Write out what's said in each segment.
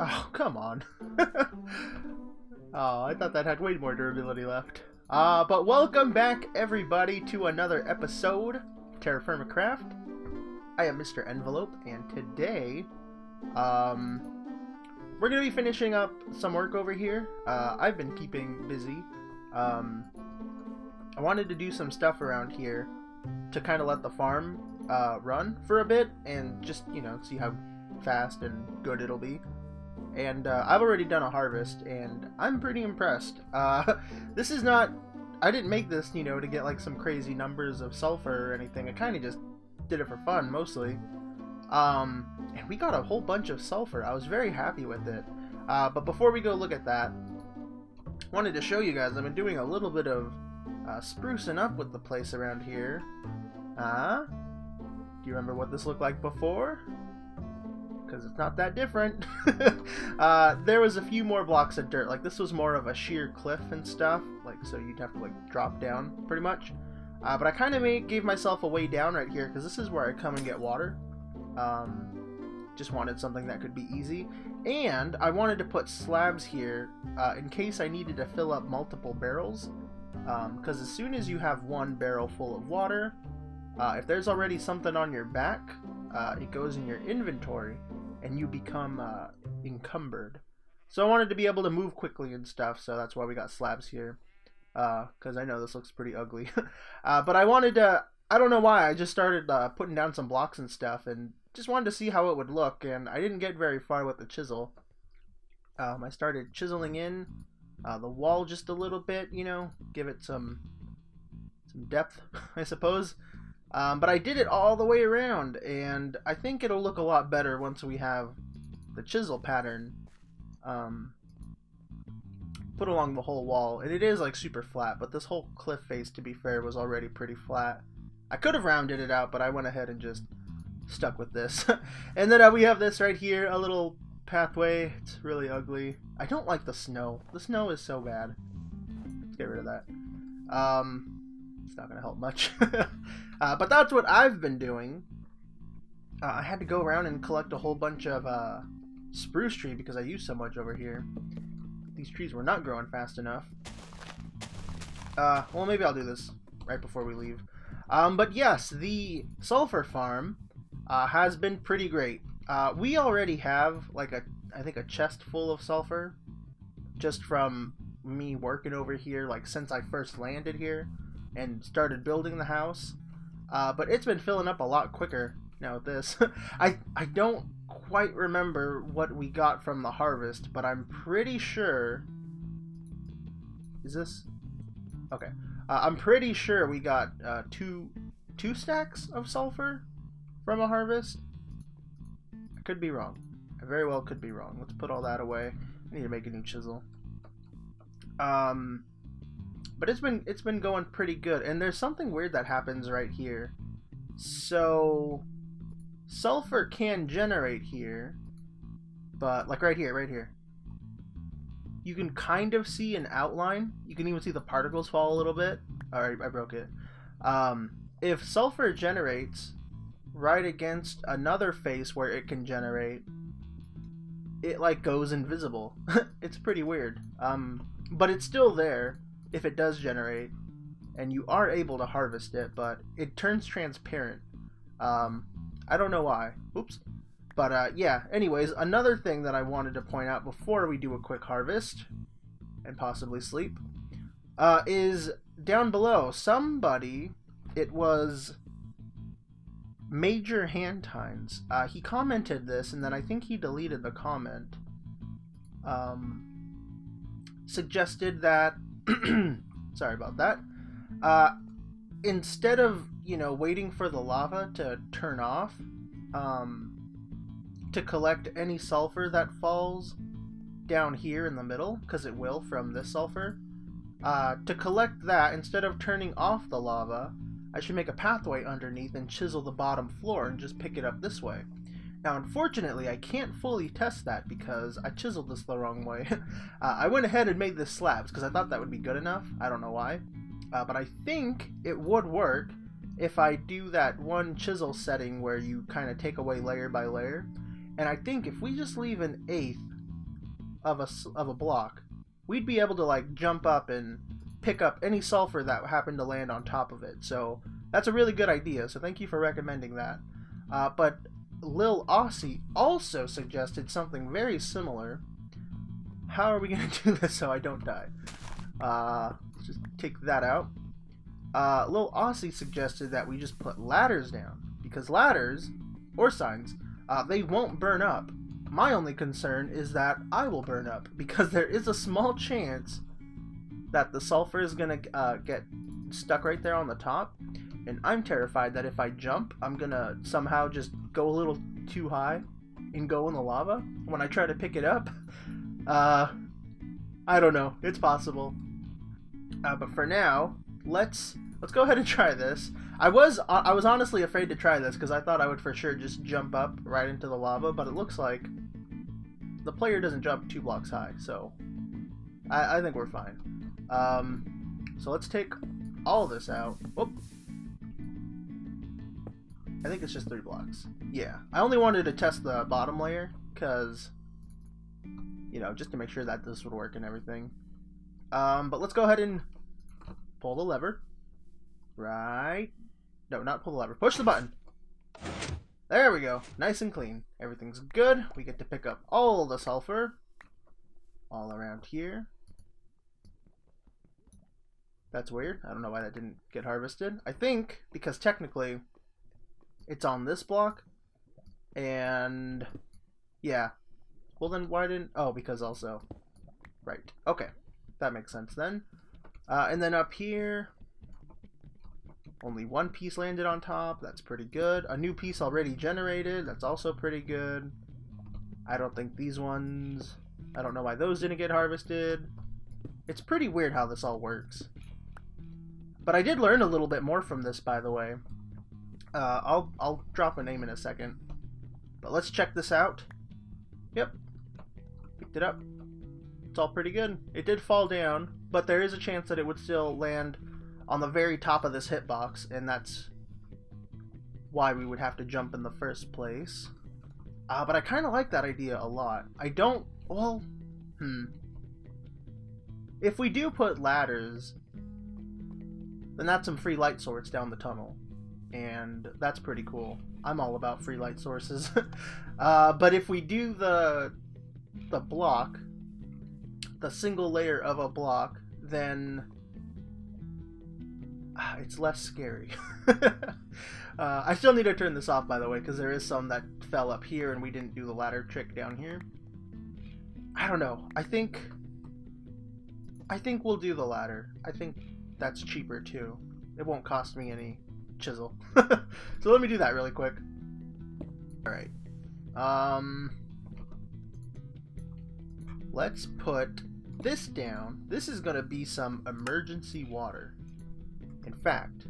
Oh, come on. Oh, I thought that had way more durability left. But welcome back, everybody, to another episode of TerrafirmaCraft. I am MrEnvelope, and today, we're going to be finishing up some work over here. I've been keeping busy. I wanted to do some stuff around here to kind of let the farm run for a bit and just, you know, see how fast and good it'll be. And I've already done a harvest, and I'm pretty impressed. This is not... I didn't make this, you know, to get like some crazy numbers of sulfur or anything. I kind of just did it for fun, mostly. And we got a whole bunch of sulfur. I was very happy with it. But before we go look at that, I wanted to show you guys I've been doing a little bit of sprucing up with the place around here. Do you remember what this looked like before? Because it's not that different. There was a few more blocks of dirt. Like, this was more of a sheer cliff and stuff, like, so you'd have to like drop down pretty much. But I kind of gave myself a way down right here, because this is where I come and get water. Just wanted something that could be easy, and I wanted to put slabs here in case I needed to fill up multiple barrels, because as soon as you have one barrel full of water, if there's already something on your back, it goes in your inventory and you become encumbered. So I wanted to be able to move quickly and stuff, so that's why we got slabs here, because I know this looks pretty ugly. But I wanted to, I don't know why, I just started putting down some blocks and stuff and just wanted to see how it would look, and I didn't get very far with the chisel. I started chiseling in the wall just a little bit, you know, give it some depth, I suppose. But I did it all the way around, and I think it'll look a lot better once we have the chisel pattern put along the whole wall. And it is like super flat, but this whole cliff face, to be fair, was already pretty flat. I could have rounded it out, but I went ahead and just stuck with this. And then we have this right here, a little pathway. It's really ugly. I don't like the snow. The snow is so bad. Let's get rid of that. It's not going to help much. But that's what I've been doing. I had to go around and collect a whole bunch of spruce tree because I used so much over here. These trees were not growing fast enough. Well, maybe I'll do this right before we leave. But yes, the sulfur farm has been pretty great. We already have like I think a chest full of sulfur just from me working over here, like since I first landed here and started building the house. But it's been filling up a lot quicker now with this. I don't quite remember what we got from the harvest, but I'm pretty sure... Is this... Okay. I'm pretty sure we got two stacks of sulfur from a harvest. I could be wrong. I very well could be wrong. Let's put all that away. I need to make a new chisel. But it's been going pretty good, and there's something weird that happens right here. So sulfur can generate here, but like right here, you can kind of see an outline. You can even see the particles fall a little bit. Alright, I broke it. If sulfur generates right against another face where it can generate, it like goes invisible. It's pretty weird. But it's still there if it does generate, and you are able to harvest it, but it turns transparent. I don't know why. Oops. But yeah, anyways, another thing that I wanted to point out before we do a quick harvest, and possibly sleep, is down below, somebody, it was Major Handtines, he commented this, and then I think he deleted the comment, suggested that sorry about that. Instead of, you know, waiting for the lava to turn off, to collect any sulfur that falls down here in the middle, because it will from this sulfur, to collect that, instead of turning off the lava, I should make a pathway underneath and chisel the bottom floor and just pick it up this way. Now, unfortunately, I can't fully test that because I chiseled this the wrong way. I went ahead and made this slabs because I thought that would be good enough. I don't know why. But I think it would work if I do that one chisel setting where you kind of take away layer by layer. And I think if we just leave an eighth of a block, we'd be able to like jump up and pick up any sulfur that happened to land on top of it. So that's a really good idea. So thank you for recommending that. But Lil Aussie also suggested something very similar. How are we going to do this so I don't die? Let's just take that out. Lil Aussie suggested that we just put ladders down, because ladders, or signs, they won't burn up. My only concern is that I will burn up, because there is a small chance that the sulfur is going to get stuck right there on the top, and I'm terrified that if I jump, I'm going to somehow just go a little too high and go in the lava when I try to pick it up. I don't know. It's possible. But for now, let's go ahead and try this. I was honestly afraid to try this because I thought I would for sure just jump up right into the lava, but it looks like the player doesn't jump 2 blocks high, so I think we're fine. So let's take all this out. Whoop. I think it's just 3 blocks. Yeah, I only wanted to test the bottom layer because, you know, just to make sure that this would work and everything. But let's go ahead and pull the lever. Right. No, not pull the lever. Push the button. There we go. Nice and clean. Everything's good. We get to pick up all the sulfur all around here. That's weird. I don't know why that didn't get harvested. I think because technically it's on this block. And yeah. Well then why didn't... Oh, because also... Right. Okay. That makes sense then. And then up here... Only 1 piece landed on top. That's pretty good. A new piece already generated. That's also pretty good. I don't think these ones... I don't know why those didn't get harvested. It's pretty weird how this all works. But I did learn a little bit more from this, by the way. I'll drop a name in a second. But let's check this out. Yep. Picked it up. It's all pretty good. It did fall down, but there is a chance that it would still land on the very top of this hitbox, and that's why we would have to jump in the first place. But I kind of like that idea a lot. I don't... Well... If we do put ladders, then that's some free light source down the tunnel. And that's pretty cool. I'm all about free light sources. But if we do the block, the single layer of a block, then it's less scary. I still need to turn this off, by the way, because there is some that fell up here and we didn't do the ladder trick down here. I don't know. I think we'll do the ladder. I think that's cheaper too. It won't cost me any chisel. So let me do that really quick. Alright. Let's put this down. This is gonna be some emergency water. In fact,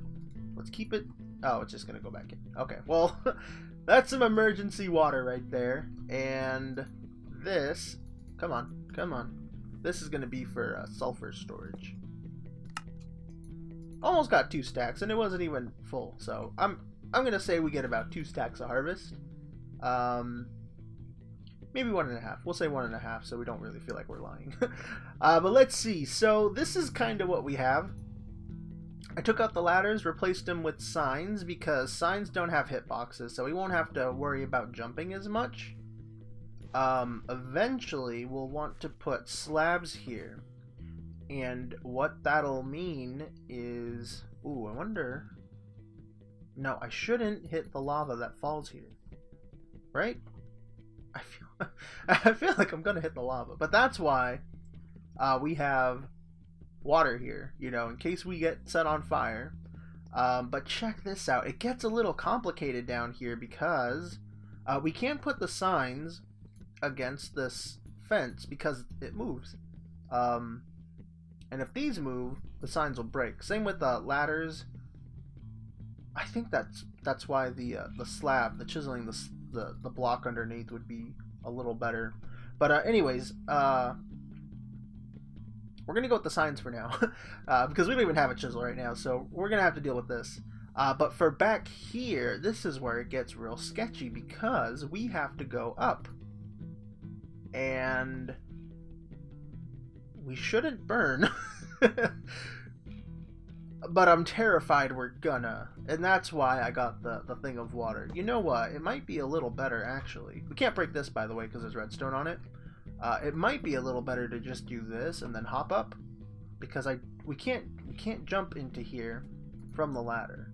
let's keep it... Oh, it's just gonna go back in. Okay, well, that's some emergency water right there. And this... Come on, come on. This is gonna be for sulfur storage. Almost got 2 stacks, and it wasn't even full. So I'm gonna say we get about 2 stacks of harvest. Maybe 1.5. We'll say 1.5, so we don't really feel like we're lying. But let's see. So this is kind of what we have. I took out the ladders, replaced them with signs, because signs don't have hitboxes, so we won't have to worry about jumping as much. Eventually, we'll want to put slabs here. And what that'll mean is... Ooh, I wonder... No, I shouldn't hit the lava that falls here. Right? I feel like I'm gonna hit the lava. But that's why we have water here, you know, in case we get set on fire. But check this out. It gets a little complicated down here because we can't put the signs against this fence because it moves. And if these move, the signs will break. Same with the ladders. I think that's why the slab, the chiseling the block underneath would be a little better. But anyways, we're gonna go with the signs for now because we don't even have a chisel right now, so we're gonna have to deal with this. But for back here, this is where it gets real sketchy because we have to go up. And we shouldn't burn. But I'm terrified we're gonna. And that's why I got the thing of water. You know what? It might be a little better, actually. We can't break this, by the way, because there's redstone on it. It might be a little better to just do this and then hop up. Because we can't jump into here from the ladder.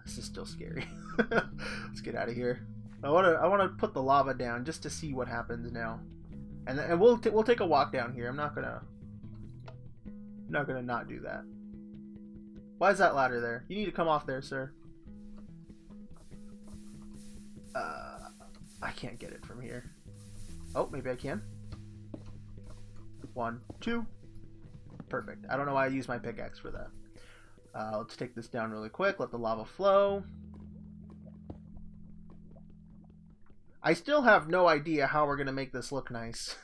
This is still scary. Let's get out of here. I wanna put the lava down just to see what happens now. And we'll take a walk down here. I'm not gonna not do that. Why is that ladder there? You need to come off there, sir. I can't get it from here. Oh, maybe I can. 1, 2. Perfect. I don't know why I used my pickaxe for that. Let's take this down really quick. Let the lava flow. I still have no idea how we're gonna make this look nice.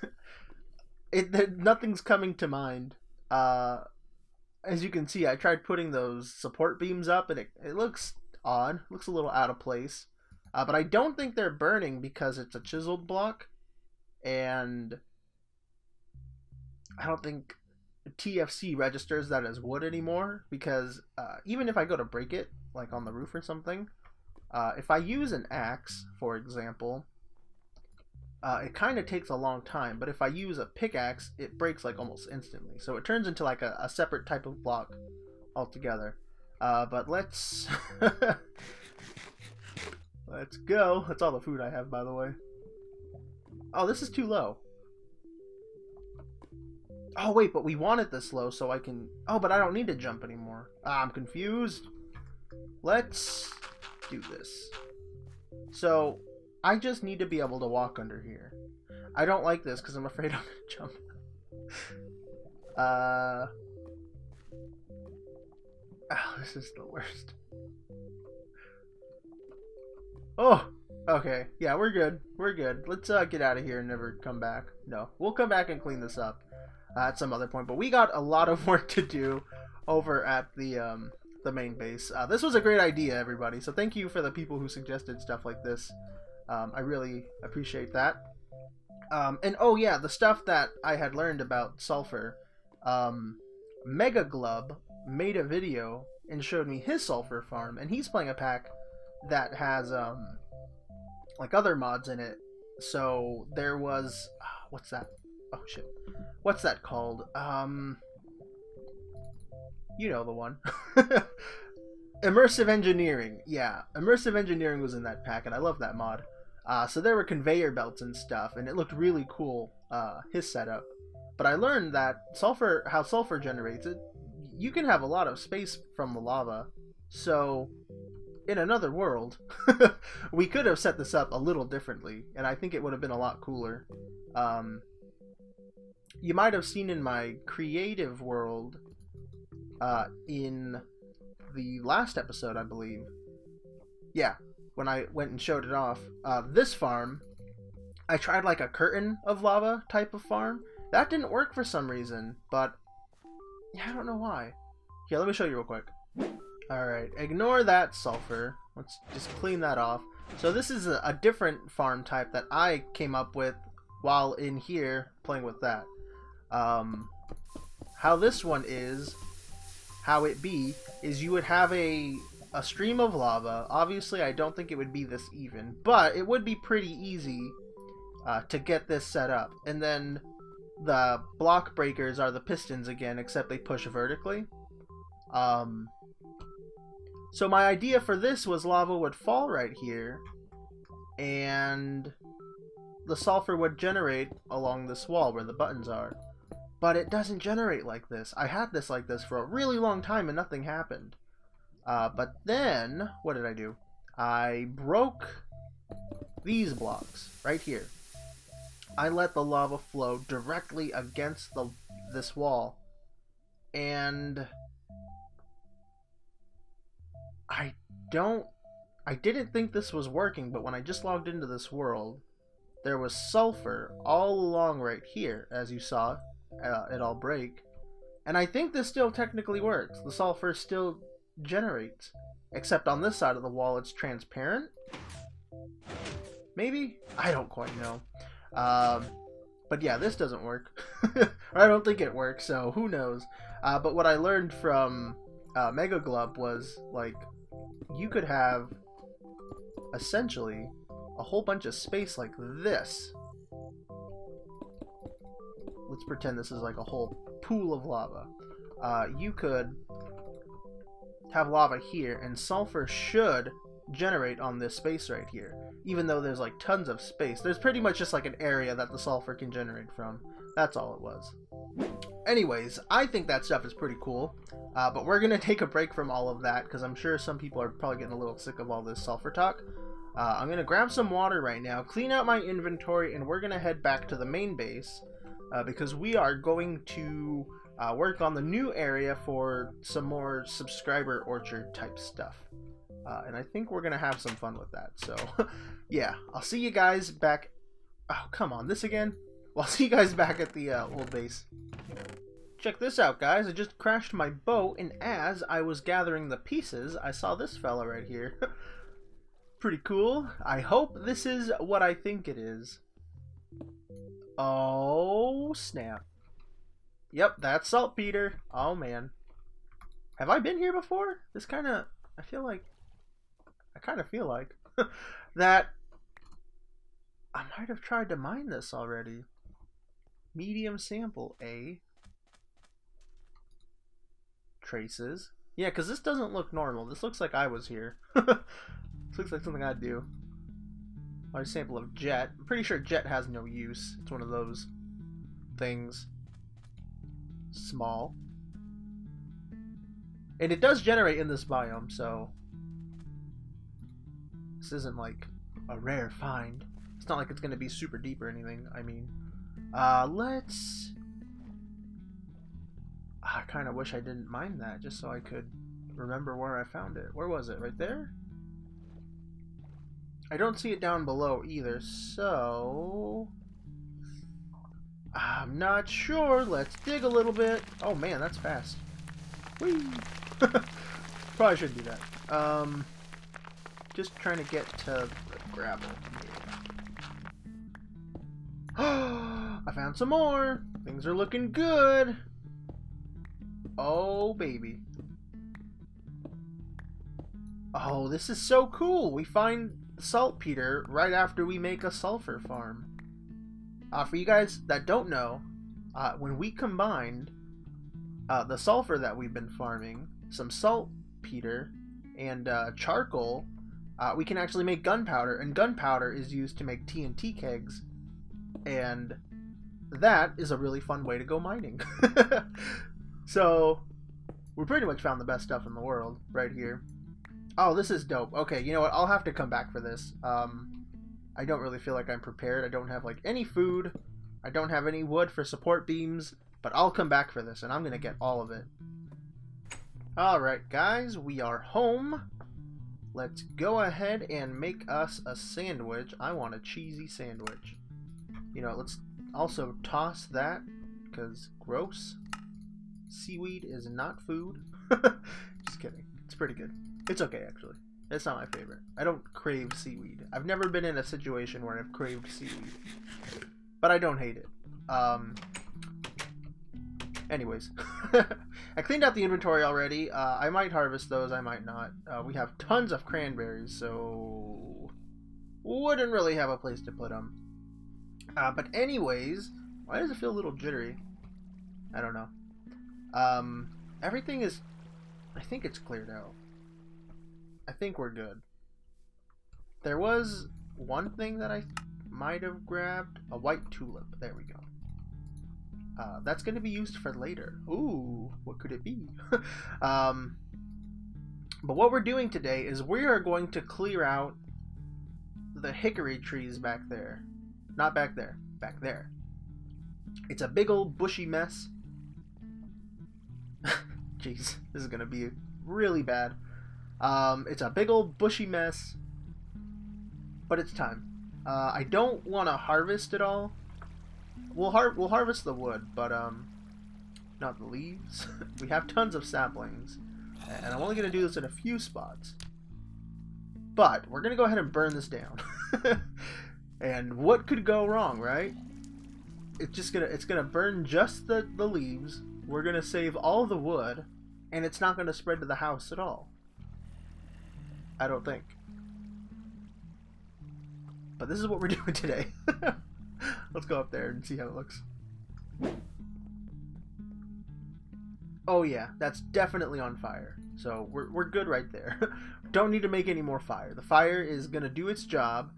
Nothing's coming to mind. As you can see, I tried putting those support beams up, and it looks odd. It looks a little out of place. But I don't think they're burning because it's a chiseled block, and I don't think TFC registers that as wood anymore, because even if I go to break it, like on the roof or something, if I use an axe, for example, it kind of takes a long time, but if I use a pickaxe, it breaks like almost instantly. So it turns into like a separate type of block altogether. But let's let's go. That's all the food I have, by the way. Oh, this is too low. Oh wait, but we want it this low so I can... Oh, but I don't need to jump anymore. I'm confused. Let's do this. So I just need to be able to walk under here. I don't like this because I'm afraid I'm gonna jump. Oh, this is the worst. Oh, okay. Yeah, we're good. We're good. Let's get out of here and never come back. No, we'll come back and clean this up at some other point. But we got a lot of work to do over at the main base. This was a great idea, everybody. So thank you for the people who suggested stuff like this. I really appreciate that. And oh yeah, the stuff that I had learned about Sulfur. MacLeod made a video and showed me his Sulfur farm, and he's playing a pack that has like other mods in it. So there was what's that? Oh shit. What's that called? You know the one. Immersive engineering. Yeah, immersive engineering was in that pack, and I love that mod. So there were conveyor belts and stuff, and it looked really cool, his setup. But I learned that how sulfur generates it, you can have a lot of space from the lava. So in another world, we could have set this up a little differently, and I think it would have been a lot cooler. You might have seen in my creative world, in the last episode, I believe. Yeah, when I went and showed it off. This farm, I tried like a curtain of lava type of farm. That didn't work for some reason, but yeah, I don't know why. Here, let me show you real quick. Alright, ignore that sulfur. Let's just clean that off. So this is a different farm type that I came up with while in here playing with that. How this one is, how it be, is you would have a stream of lava. Obviously, I don't think it would be this even, but it would be pretty easy to get this set up. And then the block breakers are the pistons again, except they push vertically. So my idea for this was lava would fall right here, and the sulfur would generate along this wall where the buttons are. But it doesn't generate like this. I had this like this for a really long time and nothing happened. But then, what did I do? I broke these blocks right here. I let the lava flow directly against this wall. And I didn't think this was working, but when I just logged into this world, there was sulfur all along right here, as you saw it all break. And I think this still technically works. The sulfur still generates, except on this side of the wall it's transparent. Maybe? I don't quite know. But yeah, this doesn't work. Or I don't think it works, so who knows. But what I learned from MacLeod was, like, you could have essentially a whole bunch of space like this. Let's pretend this is like a whole pool of lava. You could have lava here, and sulfur should generate on this space right here. Even though there's like tons of space, there's pretty much just like an area that the sulfur can generate from. That's all it was. Anyways, I think that stuff is pretty cool, but we're gonna take a break from all of that because I'm sure some people are probably getting a little sick of all this sulfur talk. I'm gonna grab some water right now, clean out my inventory, and we're gonna head back to the main base because we are going to work on the new area for some more subscriber orchard type stuff. And I think we're gonna have some fun with that. So yeah, I'll see you guys back. Oh, come on, this again? Well, I'll see you guys back at the old base. Check this out, guys. I just crashed my boat, and as I was gathering the pieces, I saw this fella right here. Pretty cool. I hope this is what I think it is. Oh, snap. Yep, that's Saltpeter. Oh, man. Have I been here before? This kind of... I kind of feel like that I might have tried to mine this already. Medium sample A. Traces. Yeah, because this doesn't look normal. This looks like I was here. This looks like something I'd do. Large sample of jet. I'm pretty sure jet has no use. It's one of those things. Small. And it does generate in this biome, so this isn't like a rare find. It's not like it's going to be super deep or anything. I mean, let's... I kind of wish I didn't mine that just so I could remember where I found it. Where was it? Right there? I don't see it down below either, so... I'm not sure. Let's dig a little bit. Oh man, that's fast. Whee! Probably shouldn't do that. Just trying to get to the gravel. I found some more. Things are looking good. Oh, baby. Oh, this is so cool. We find saltpeter right after we make a sulfur farm. For you guys that don't know, when we combined the sulfur that we've been farming, some saltpeter, and charcoal, we can actually make gunpowder, and gunpowder is used to make TNT kegs, and that is a really fun way to go mining. So, we pretty much found the best stuff in the world right here. Oh, this is dope. Okay, you know what? I'll have to come back for this. I don't really feel like I'm prepared. I don't have like any food. I don't have any wood for support beams, but I'll come back for this, and I'm gonna get all of it. Alright, guys, we are home. Let's go ahead and make us a sandwich. I want a cheesy sandwich. You know, let's also toss that, because gross. Seaweed is not food. Just kidding. It's pretty good. It's okay, actually. It's not my favorite. I don't crave seaweed. I've never been in a situation where I've craved seaweed. But I don't hate it. Anyways. I cleaned out the inventory already. I might harvest those, I might not. We have tons of cranberries, so... wouldn't really have a place to put them. But anyways, why does it feel a little jittery? I don't know. Everything is... I think it's cleared out. I think we're good. There was one thing that I might have grabbed. A white tulip. There we go. That's going to be used for later. Ooh, what could it be? But what we're doing today is we are going to clear out the hickory trees back there. Not back there. Back there. It's a big old bushy mess. Jeez, this is going to be really bad. It's a big old bushy mess, but it's time. I don't want to harvest it all. We'll harvest the wood, but not the leaves. We have tons of saplings, and I'm only going to do this in a few spots. But we're going to go ahead and burn this down. And what could go wrong, right? it's gonna burn just the leaves. We're gonna save all the wood, and it's not gonna spread to the house at all. I don't think. But this is what we're doing today. Let's go up there and see how it looks. Oh yeah, that's definitely on fire. So we're good right there. Don't need to make any more fire. The fire is gonna do its job.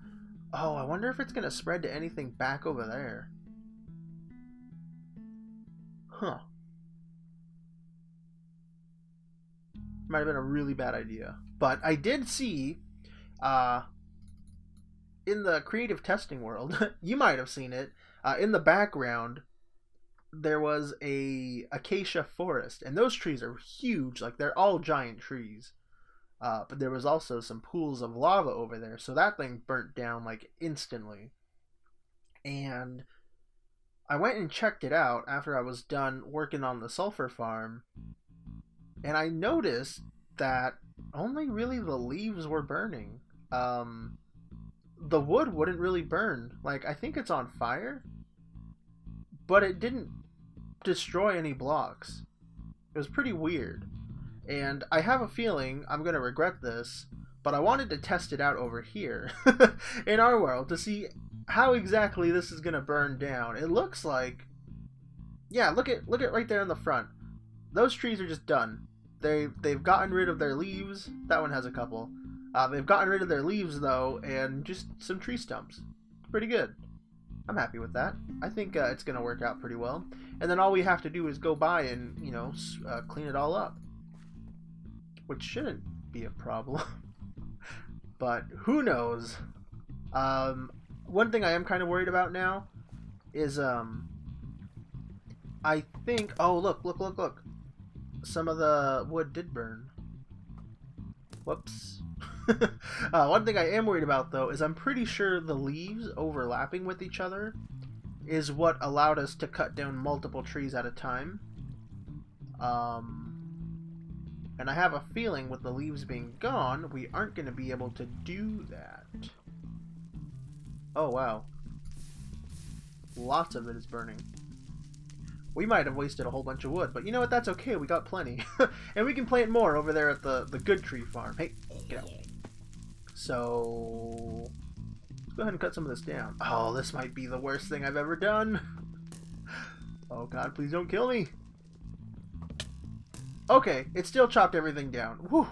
Oh, I wonder if it's gonna spread to anything back over there. Huh. Might have been a really bad idea. But I did see, in the creative testing world, you might have seen it, in the background, there was a acacia forest, and those trees are huge, like they're all giant trees. But there was also some pools of lava over there, so that thing burnt down like instantly. And I went and checked it out after I was done working on the sulfur farm, and I noticed that only really the leaves were burning. The wood wouldn't really burn. Like, I think it's on fire, but it didn't destroy any blocks. It was pretty weird. And I have a feeling I'm going to regret this, but I wanted to test it out over here in our world to see how exactly this is going to burn down. It looks like, yeah, look at right there in the front. Those trees are just done. They've gotten rid of their leaves. That one has a couple. They've gotten rid of their leaves though, and just some tree stumps. Pretty good. I'm happy with that. I think it's going to work out pretty well. And then all we have to do is go by and, you know, clean it all up. Which shouldn't be a problem. But who knows? One thing I am kind of worried about now is, I think... Oh, look. Some of the wood did burn. Whoops. One thing I am worried about, though, is I'm pretty sure the leaves overlapping with each other is what allowed us to cut down multiple trees at a time. And I have a feeling with the leaves being gone, we aren't going to be able to do that. Oh, wow. Lots of it is burning. We might have wasted a whole bunch of wood, but you know what? That's okay. We got plenty. And we can plant more over there at the good tree farm. Hey, get out. So, let's go ahead and cut some of this down. Oh, this might be the worst thing I've ever done. Oh, God, please don't kill me. Okay, it still chopped everything down. Whew.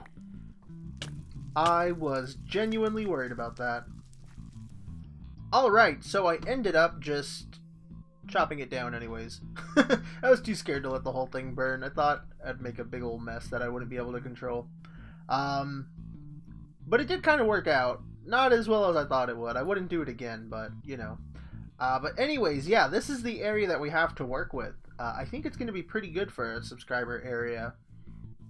I was genuinely worried about that. Alright, so I ended up just chopping it down anyways. I was too scared to let the whole thing burn. I thought I'd make a big old mess that I wouldn't be able to control. But it did kind of work out. Not as well as I thought it would. I wouldn't do it again, but, you know. But anyways, yeah, this is the area that we have to work with. I think it's going to be pretty good for a subscriber area.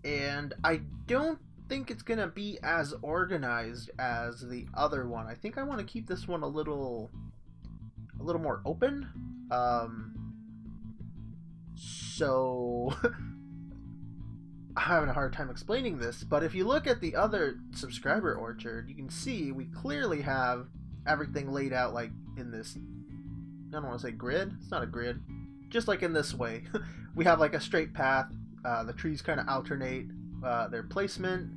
And I don't think it's going to be as organized as the other one. I think I want to keep this one a little more open. So I'm having a hard time explaining this, but if you look at the other subscriber orchard, you can see we clearly have everything laid out like in this, I don't want to say grid, it's not a grid, just like in this way. We have like a straight path, the trees kind of alternate their placement,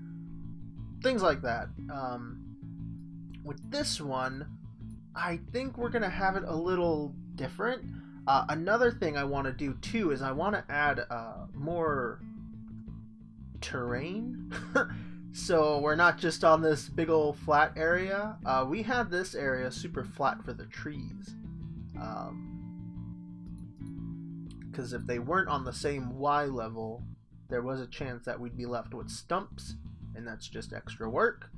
things like that. With this one, I think we're going to have it a little different. Another thing I want to do too is I want to add more terrain. So we're not just on this big old flat area. We had this area super flat for the trees. Because if they weren't on the same Y level, there was a chance that we'd be left with stumps, and that's just extra work.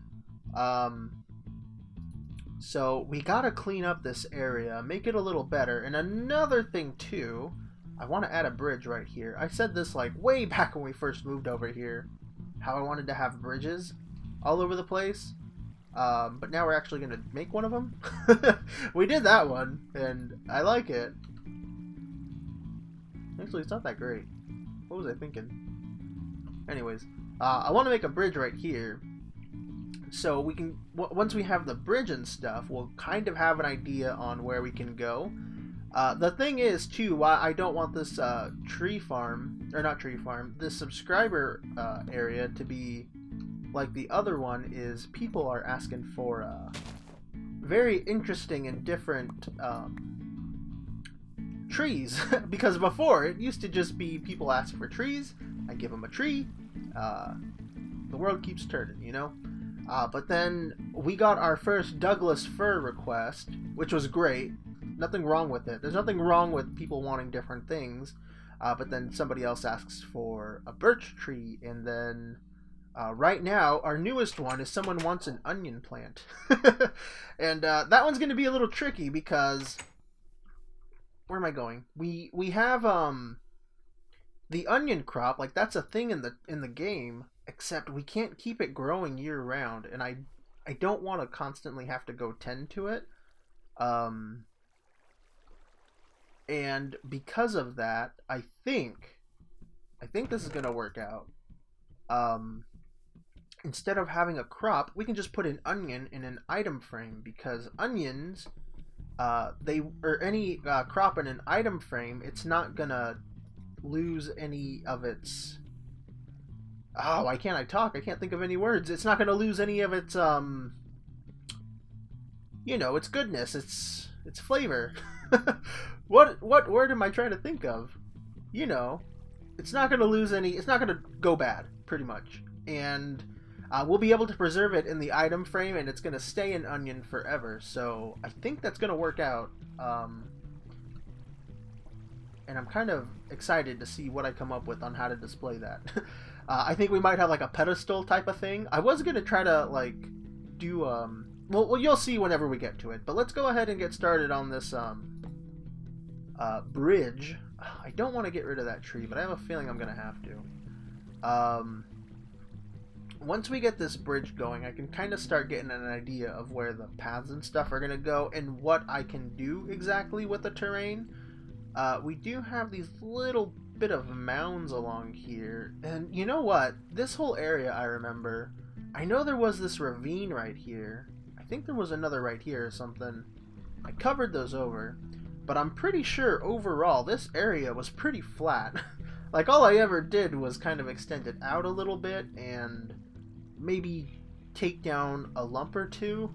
So we gotta clean up this area, make it a little better. And another thing too, I want to add a bridge right here. I said this like way back when we first moved over here, how I wanted to have bridges all over the place. But now we're actually gonna make one of them. We did that one, and I like it. Actually, it's not that great. What was I thinking? Anyways, I want to make a bridge right here. So we can, once we have the bridge and stuff, we'll kind of have an idea on where we can go. The thing is, too, why I don't want this this subscriber area to be like the other one is people are asking for very interesting and different trees. Because before, it used to just be people ask for trees, I give them a tree, the world keeps turning, you know? But then we got our first Douglas fir request, which was great. Nothing wrong with it. There's nothing wrong with people wanting different things. But then somebody else asks for a birch tree. And then right now, our newest one is someone wants an onion plant. And that one's going to be a little tricky because... Where am I going? We have the onion crop. Like, that's a thing in the game. Except we can't keep it growing year round. And I don't want to constantly have to go tend to it. And because of that, I think this is going to work out. Instead of having a crop, we can just put an onion in an item frame, because onions, any crop in an item frame, it's not going to lose any of its... Oh, why can't I talk? I can't think of any words. It's not going to lose any of its, you know, its goodness, its flavor. What word am I trying to think of? You know, it's not going to lose any, it's not going to go bad, pretty much. And we'll be able to preserve it in the item frame, and it's going to stay an onion forever. So I think that's going to work out. And I'm kind of excited to see what I come up with on how to display that. I think we might have like a pedestal type of thing. I was going to try to like do, well, you'll see whenever we get to it. But let's go ahead and get started on this bridge. I don't want to get rid of that tree, but I have a feeling I'm going to have to. Once we get this bridge going, I can kind of start getting an idea of where the paths and stuff are going to go and what I can do exactly with the terrain. We do have these little bit of mounds along here, and you know what? This whole area, I remember, I know there was this ravine right here. I think there was another right here or something. I covered those over, but I'm pretty sure overall this area was pretty flat. Like, all I ever did was kind of extend it out a little bit and maybe take down a lump or two.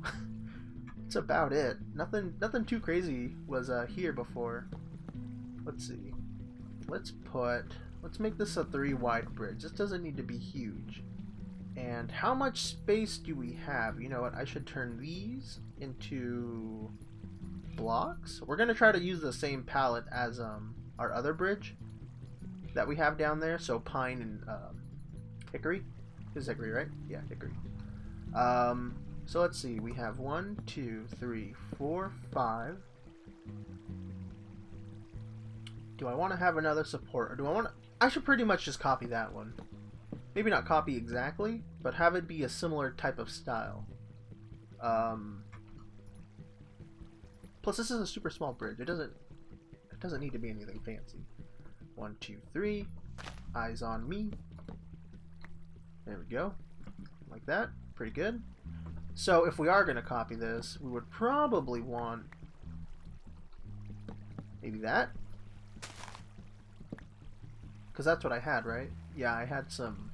That's about it. Nothing too crazy was here before. Let's see. Let's make this a 3 wide bridge. This doesn't need to be huge. And how much space do we have? You know what? I should turn these into blocks. We're going to try to use the same palette as our other bridge that we have down there. So pine and hickory. This is hickory, right? Yeah, hickory. So let's see. We have 1, 2, 3, 4, 5. Do I want to have another support, or do I want to... I should pretty much just copy that one. Maybe not copy exactly, but have it be a similar type of style. Plus, this is a super small bridge. It doesn't need to be anything fancy. 1, 2, 3. Eyes on me. There we go. Like that. Pretty good. So, if we are going to copy this, we would probably want... maybe that. Because that's what I had, right? Yeah, I had some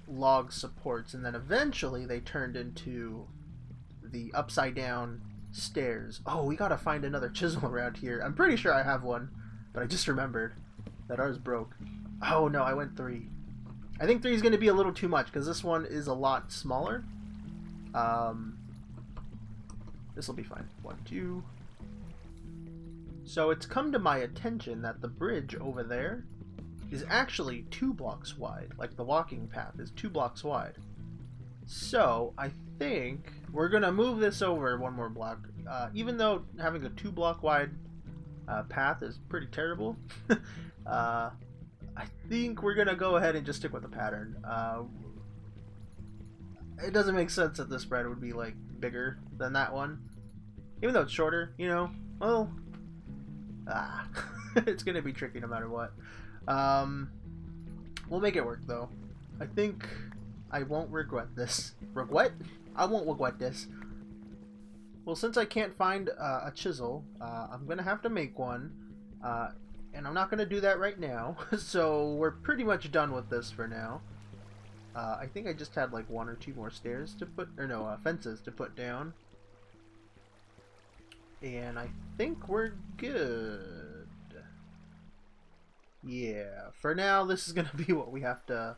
log supports, and then eventually they turned into the upside down stairs. Oh, we gotta find another chisel around here. I'm pretty sure I have one, but I just remembered that ours broke. Oh no, I went 3. I think 3 is going to be a little too much, because this one is a lot smaller. This will be fine. 1, 2. So it's come to my attention that the bridge over there is actually 2 blocks wide. Like, the walking path is 2 blocks wide. So I think we're gonna move this over 1 more block. Even though having a 2 block wide path is pretty terrible, I think we're gonna go ahead and just stick with the pattern. It doesn't make sense that this spread would be like bigger than that one, even though it's shorter. You know, well, it's gonna be tricky no matter what. We'll make it work though. I think I won't regret this. Regret? I won't regret this. Well, since I can't find a chisel, I'm gonna have to make one, and I'm not gonna do that right now. So we're pretty much done with this for now. I think I just had like 1 or 2 more stairs to put, or no, fences to put down, and I think we're good. Yeah, for now this is gonna be what we have to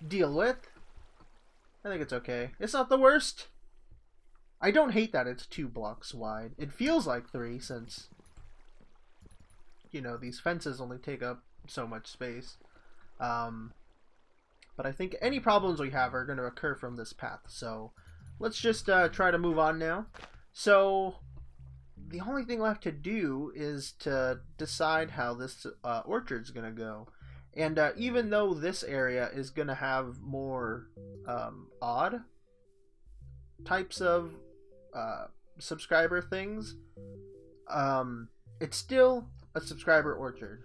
deal with. I think it's okay. It's not the worst. I don't hate that it's 2 blocks wide. It feels like 3 since, you know, these fences only take up so much space. But I think any problems we have are going to occur from this path. So let's just try to move on now. So the only thing left to do is to decide how this orchard's going to go. And even though this area is going to have more odd types of subscriber things, it's still a subscriber orchard.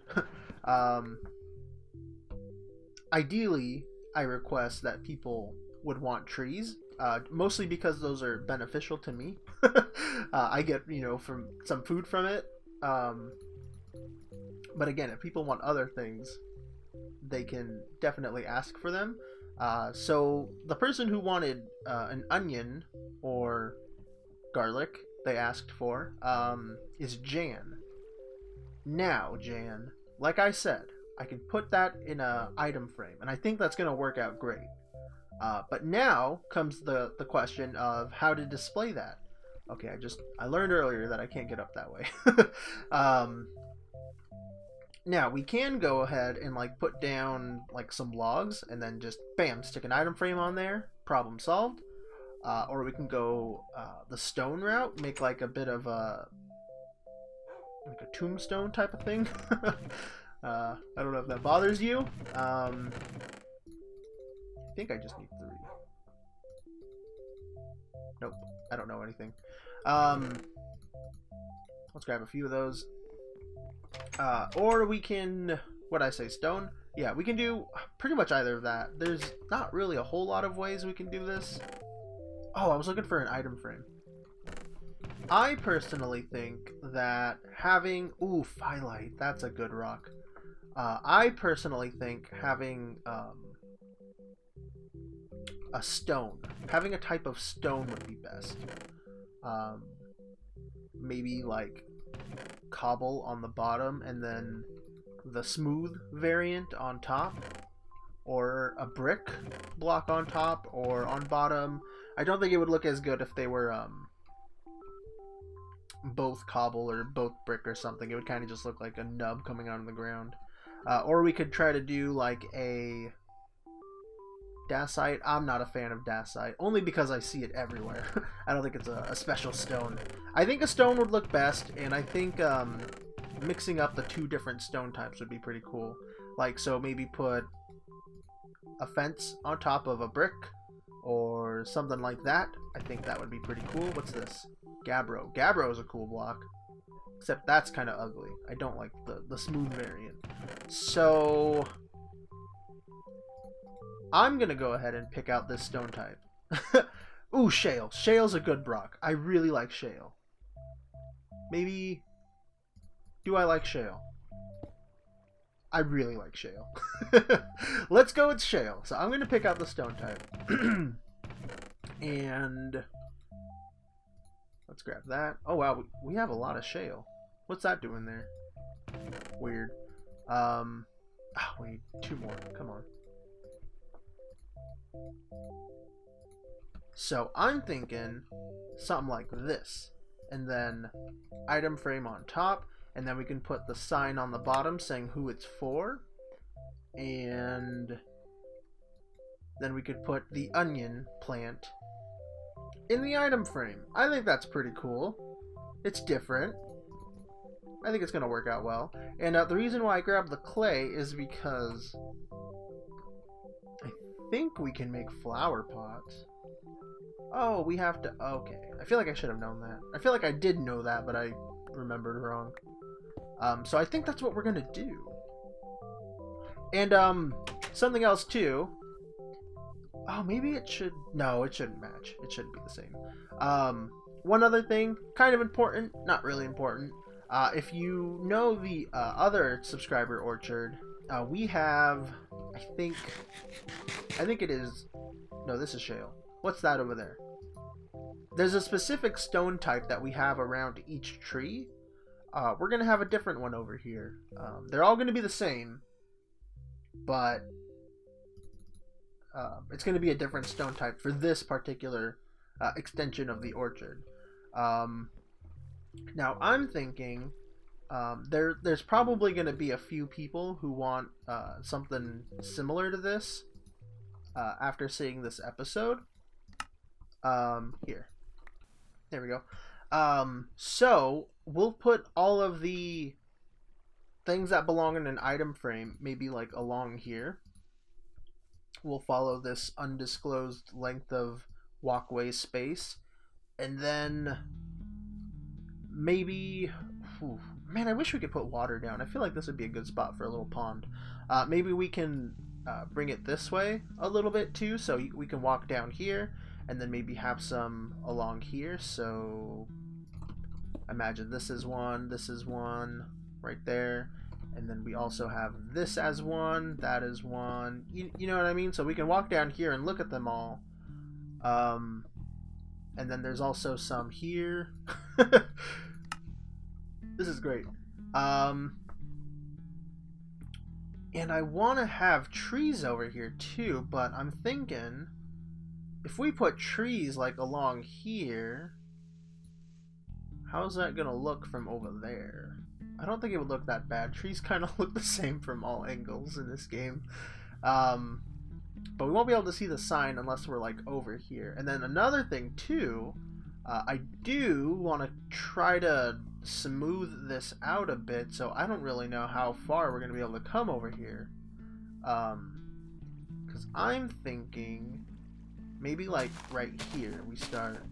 Ideally, I request that people would want trees, mostly because those are beneficial to me. I get, you know, from some food from it. But again, if people want other things, they can definitely ask for them. So the person who wanted an onion or garlic, they asked for, is Jan. Now, Jan, like I said, I can put that in a item frame, and I think that's going to work out great. But now comes the question of how to display that. Okay, I learned earlier that I can't get up that way. Now we can go ahead and like put down like some logs and then just bam, stick an item frame on there. Problem solved. Or we can go the stone route, make like a bit of a tombstone type of thing. I don't know if that bothers you. I think I just need 3. Nope, I don't know anything. Let's grab a few of those. Or we can, what'd I say, stone? Yeah, we can do pretty much either of that. There's not really a whole lot of ways we can do this. Oh, I was looking for an item frame. I personally think that having... Ooh, Phyllite. That's a good rock. I personally think having a stone. Having a type of stone would be best. Maybe like cobble on the bottom and then the smooth variant on top. Or a brick block on top or on bottom. I don't think it would look as good if they were both cobble or both brick or something. It would kind of just look like a nub coming out of the ground. Or we could try to do like a dacite. I'm not a fan of dacite, only because I see it everywhere. I don't think it's a special stone. I think a stone would look best, and I think mixing up the 2 different stone types would be pretty cool. Like, so maybe put a fence on top of a brick or something like that. I think that would be pretty cool. What's this? Gabbro. Gabbro is a cool block, except that's kind of ugly. I don't like the smooth variant. So I'm gonna go ahead and pick out this stone type. Ooh, shale. Shale's a good block. I really like shale. Maybe... Do I like shale? I really like shale. Let's go with shale. So I'm going to pick out the stone type. And let's grab that. Oh wow, we have a lot of shale. What's that doing there? Weird. We need 2 more. Come on. So I'm thinking something like this. And then item frame on top. And then we can put the sign on the bottom saying who it's for. And then we could put the onion plant in the item frame. I think that's pretty cool. It's different. I think it's going to work out well. And the reason why I grabbed the clay is because I think we can make flower pots. Oh, we have to... Okay. I feel like I should have known that. I feel like I did know that, but I remembered wrong. So I think that's what we're going to do. And something else too. Oh, maybe it should... No, it shouldn't match. It shouldn't be the same. one other thing, kind of important, not really important. If you know the other subscriber orchard, we have, I think it is, no, this is shale. What's that over there? There's a specific stone type that we have around each tree. We're going to have a different one over here. They're all going to be the same, but it's going to be a different stone type for this particular extension of the orchard. Now I'm thinking there's probably going to be a few people who want something similar to this after seeing this episode. Here. There we go. So we'll put all of the things that belong in an item frame maybe like along here. We'll follow this undisclosed length of walkway space, and then maybe, man, I wish we could put water down. I feel like this would be a good spot for a little pond. Maybe we can bring it this way a little bit too, so we can walk down here, and then maybe have some along here. So imagine this is one right there, and then we also have this as one, that is one, you know what I mean? So we can walk down here and look at them all. And then there's also some here. This is great. And I want to have trees over here too, but I'm thinking if we put trees like along here, how's that gonna look from over there? I don't think it would look that bad. Trees kind of look the same from all angles in this game. But we won't be able to see the sign unless we're like over here. And then another thing too, I do want to try to smooth this out a bit, so I don't really know how far we're going to be able to come over here. Because I'm thinking maybe like right here we start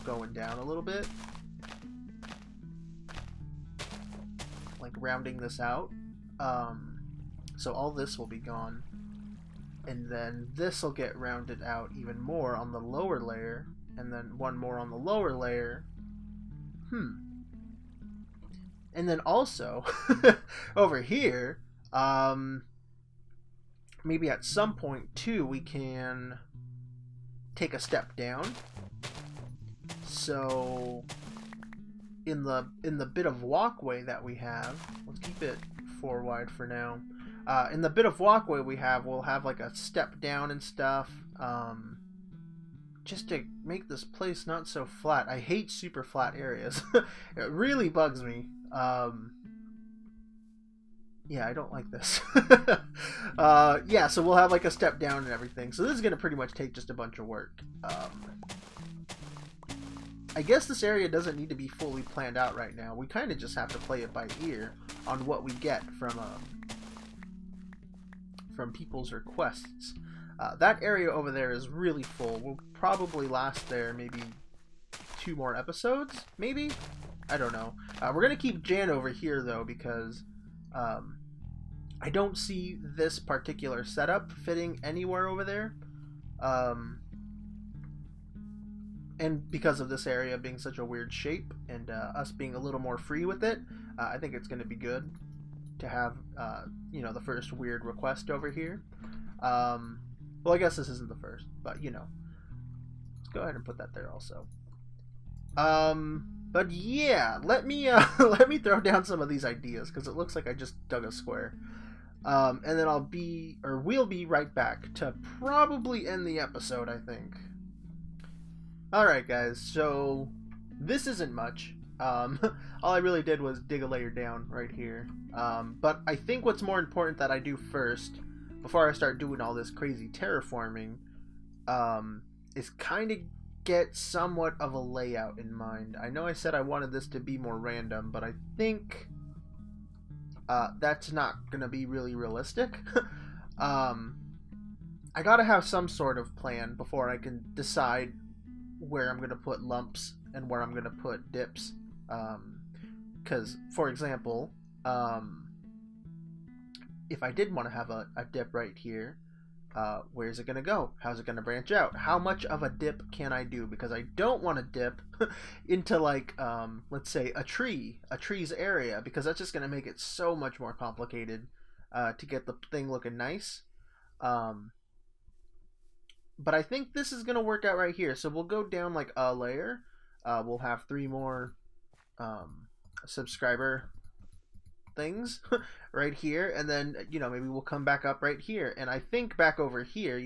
going down a little bit. Like rounding this out. So all this will be gone. And then this will get rounded out even more on the lower layer. And then one more on the lower layer. And then also, over here, maybe at some point too, we can take a step down. So in the bit of walkway that we have, let's keep it 4 wide for now. In the bit of walkway we have, we'll have like a step down and stuff, just to make this place not so flat. I hate super flat areas. It really bugs me. Yeah, I don't like this. Yeah, so we'll have like a step down and everything. So this is going to pretty much take just a bunch of work. I guess this area doesn't need to be fully planned out right now. We kind of just have to play it by ear on what we get from people's requests. That area over there is really full. We'll probably last there maybe 2 more episodes, maybe? I don't know. We're going to keep Jan over here, though, because I don't see this particular setup fitting anywhere over there. And because of this area being such a weird shape and us being a little more free with it, I think it's going to be good to have, you know, the first weird request over here. Well, I guess this isn't the first, but, you know. Let's go ahead and put that there also. But yeah, let me let me throw down some of these ideas, because it looks like I just dug a square. And then we'll be right back to probably end the episode, I think. Alright guys, so this isn't much. All I really did was dig a layer down right here. But I think what's more important that I do first, before I start doing all this crazy terraforming, is kind of get somewhat of a layout in mind. I know I said I wanted this to be more random, but I think that's not going to be really realistic. I gotta have some sort of plan before I can decide where I'm going to put lumps and where I'm going to put dips. Because, for example, if I did want to have a dip right here, Where's it going to go? How's it going to branch out? How much of a dip can I do? Because I don't want to dip into like, let's say a tree's area, because that's just going to make it so much more complicated to get the thing looking nice. But I think this is going to work out right here. So we'll go down like a layer. We'll have 3 more subscriber things right here, and then maybe we'll come back up right here, and I think back over here,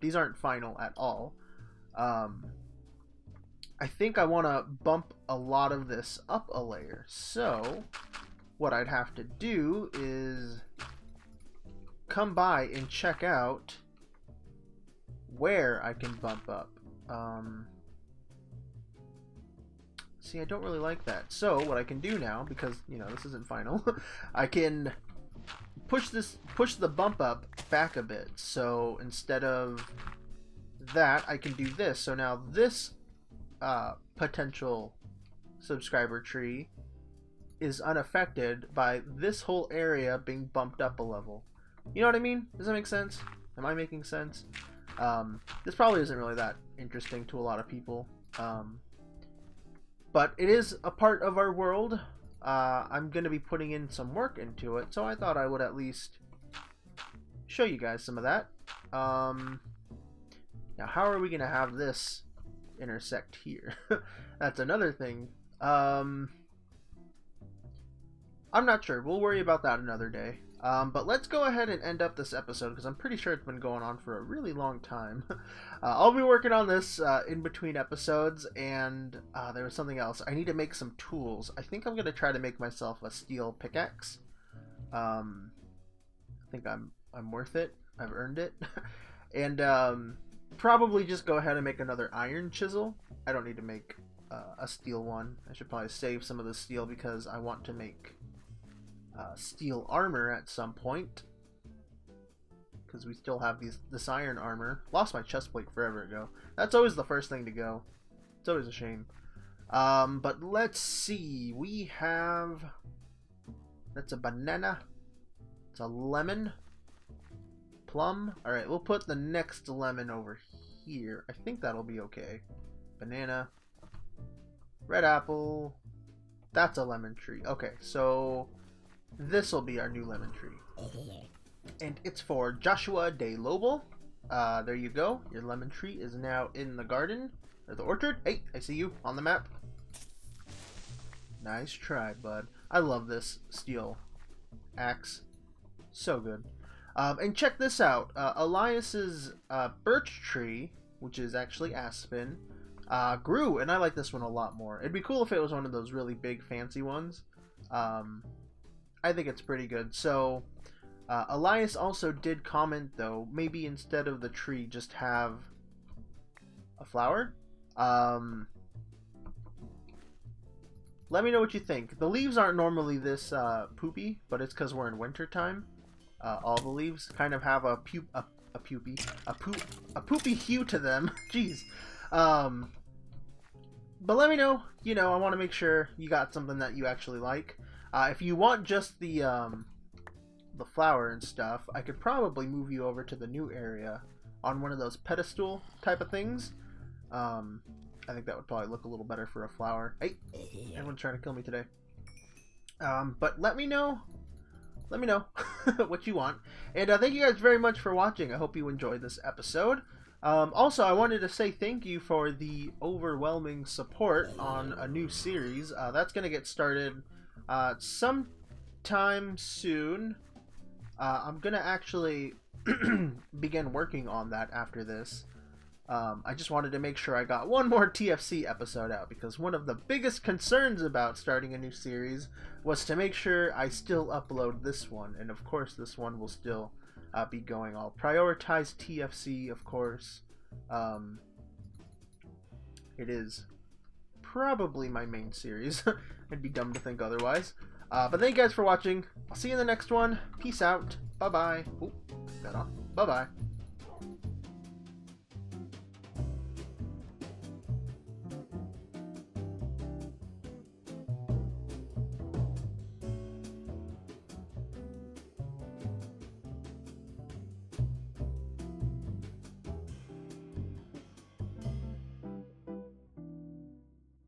these aren't final at all. I think I want to bump a lot of this up a layer, so what I'd have to do is come by and check out where I can bump up. See, I don't really like that. So what I can do now, because this isn't final, I can push the bump up back a bit. So instead of that, I can do this. So now this potential subscriber tree is unaffected by this whole area being bumped up a level. You know what I mean? Does that make sense? Am I making sense? This probably isn't really that interesting to a lot of people. But it is a part of our world. I'm going to be putting in some work into it, so I thought I would at least show you guys some of that. Now, how are we going to have this intersect here? That's another thing. I'm not sure. We'll worry about that another day. But let's go ahead and end up this episode, because I'm pretty sure it's been going on for a really long time. I'll be working on this in between episodes, and there was something else. I need to make some tools. I think I'm going to try to make myself a steel pickaxe. I think I'm worth it. I've earned it. And probably just go ahead and make another iron chisel. I don't need to make a steel one. I should probably save some of the steel, because I want to make steel armor at some point, because we still have this iron armor. Lost my chest plate forever ago. That's always the first thing to go. It's always a shame. But let's see. We have... That's a banana. It's a lemon. Plum. Alright, we'll put the next lemon over here. I think that'll be okay. Banana. Red apple. That's a lemon tree. Okay, so... this will be our new lemon tree. And it's for Joshua de Lobel. There you go. Your lemon tree is now in the garden. Or the orchard. Hey, I see you on the map. Nice try, bud. I love this steel axe. So good. And check this out. Elias's birch tree, which is actually aspen, grew. And I like this one a lot more. It'd be cool if it was one of those really big fancy ones. I think it's pretty good. So, Elias also did comment, though, maybe instead of the tree, just have a flower. Let me know what you think. The leaves aren't normally this poopy, but it's because we're in winter time. All the leaves kind of have a poopy hue to them. Jeez. But let me know. I want to make sure you got something that you actually like. If you want just the flower and stuff, I could probably move you over to the new area on one of those pedestal type of things. I think that would probably look a little better for a flower. Hey, everyone's trying to kill me today. But let me know what you want. And thank you guys very much for watching. I hope you enjoyed this episode. Also, I wanted to say thank you for the overwhelming support on a new series. That's going to get started sometime soon. I'm gonna actually begin working on that after this. I just wanted to make sure I got one more TFC episode out, because one of the biggest concerns about starting a new series was to make sure I still upload this one, and of course this one will still be going. I'll prioritize TFC, of course. It is probably my main series. I'd be dumb to think otherwise. But thank you guys for watching. I'll see you in the next one. Peace out. Bye-bye. Oh, that on. Bye-bye.